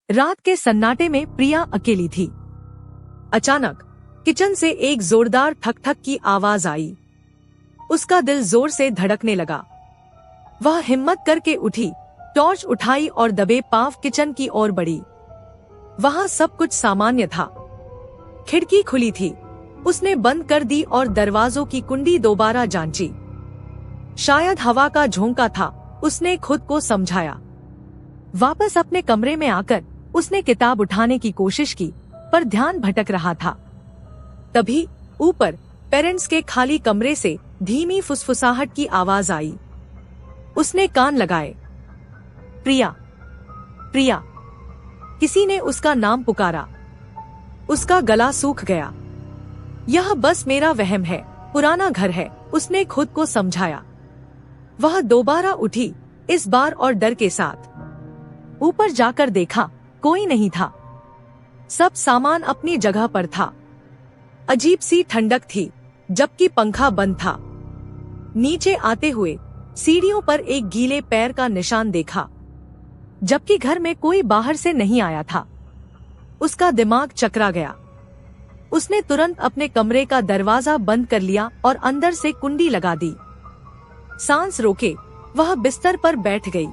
रात के सन्नाटे में प्रिया अकेली थी। अचानक किचन से एक जोरदार ठक ठक की आवाज आई। उसका दिल जोर से धड़कने लगा। वह हिम्मत करके उठी, टॉर्च उठाई और दबे पांव किचन की ओर बढ़ी। वहां सब कुछ सामान्य था। खिड़की खुली थी, उसने बंद कर दी और दरवाजों की कुंडी दोबारा जांची। शायद हवा का झोंका था, उसने खुद को समझाया। वापस अपने कमरे में आकर उसने किताब उठाने की कोशिश की, पर ध्यान भटक रहा था। तभी ऊपर पेरेंट्स के खाली कमरे से धीमी फुसफुसाहट की आवाज आई। उसने कान लगाए। प्रिया, प्रिया। किसी ने उसका नाम पुकारा। उसका गला सूख गया। यह बस मेरा वहम है, पुराना घर है, उसने खुद को समझाया। वह दोबारा उठी, इस बार और डर के साथ। ऊपर जाकर देखा, कोई नहीं था। सब सामान अपनी जगह पर था। अजीब सी ठंडक थी, जबकि पंखा बंद था। नीचे आते हुए सीढ़ियों पर एक गीले पैर का निशान देखा, जबकि घर में कोई बाहर से नहीं आया था। उसका दिमाग चकरा गया। उसने तुरंत अपने कमरे का दरवाजा बंद कर लिया और अंदर से कुंडी लगा दी। सांस रोके वह बिस्तर पर बैठ गई।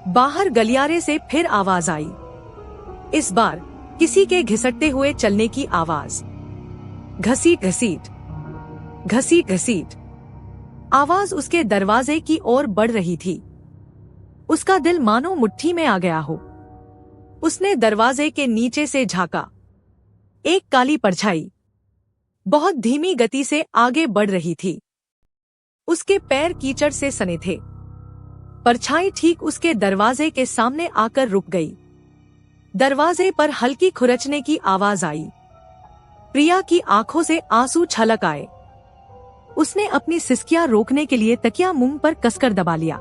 बाहर गलियारे से फिर आवाज आई। इस बार किसी के घिसटते हुए चलने की आवाज। घसीट घसीट, घसीट घसीट। आवाज उसके दरवाजे की ओर बढ़ रही थी। उसका दिल मानो मुट्ठी में आ गया हो। उसने दरवाजे के नीचे से झांका। एक काली परछाई बहुत धीमी गति से आगे बढ़ रही थी। उसके पैर कीचड़ से सने थे। परछाई ठीक उसके दरवाजे के सामने आकर रुक गई। दरवाजे पर हल्की खुरचने की आवाज आई। प्रिया की आंखों से आंसू छलक आए। उसने अपनी सिसकियां रोकने के लिए तकिया मुंह पर कसकर दबा लिया।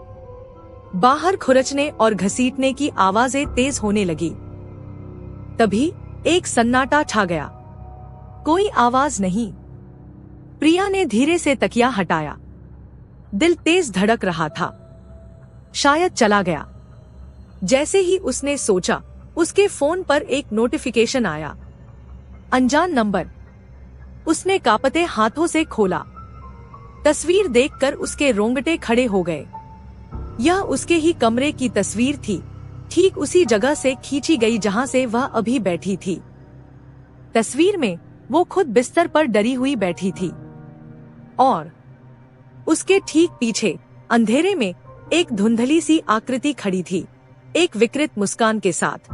बाहर खुरचने और घसीटने की आवाजें तेज होने लगी। तभी एक सन्नाटा छा गया। कोई आवाज नहीं। प्रिया ने धीरे से तकिया हटाया। दिल तेज धड़क रहा था। शायद चला गया। जैसे ही उसने सोचा, उसके फोन पर एक नोटिफिकेशन आया। अनजान नंबर। उसने कांपते हाथों से खोला। तस्वीर देखकर उसके रोंगटे खड़े हो गए। यह उसके ही कमरे की तस्वीर थी, ठीक उसी जगह से खींची गई जहां से वह अभी बैठी थी। तस्वीर में वो खुद बिस्तर पर डरी हुई बैठी थी और उसके ठीक पीछे अंधेरे में एक धुंधली सी आकृति खड़ी थी, एक विकृत मुस्कान के साथ।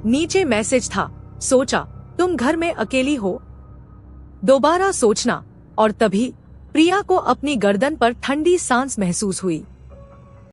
नीचे मैसेज था, सोचा तुम घर में अकेली हो, दोबारा सोचना। और तभी प्रिया को अपनी गर्दन पर ठंडी सांस महसूस हुई।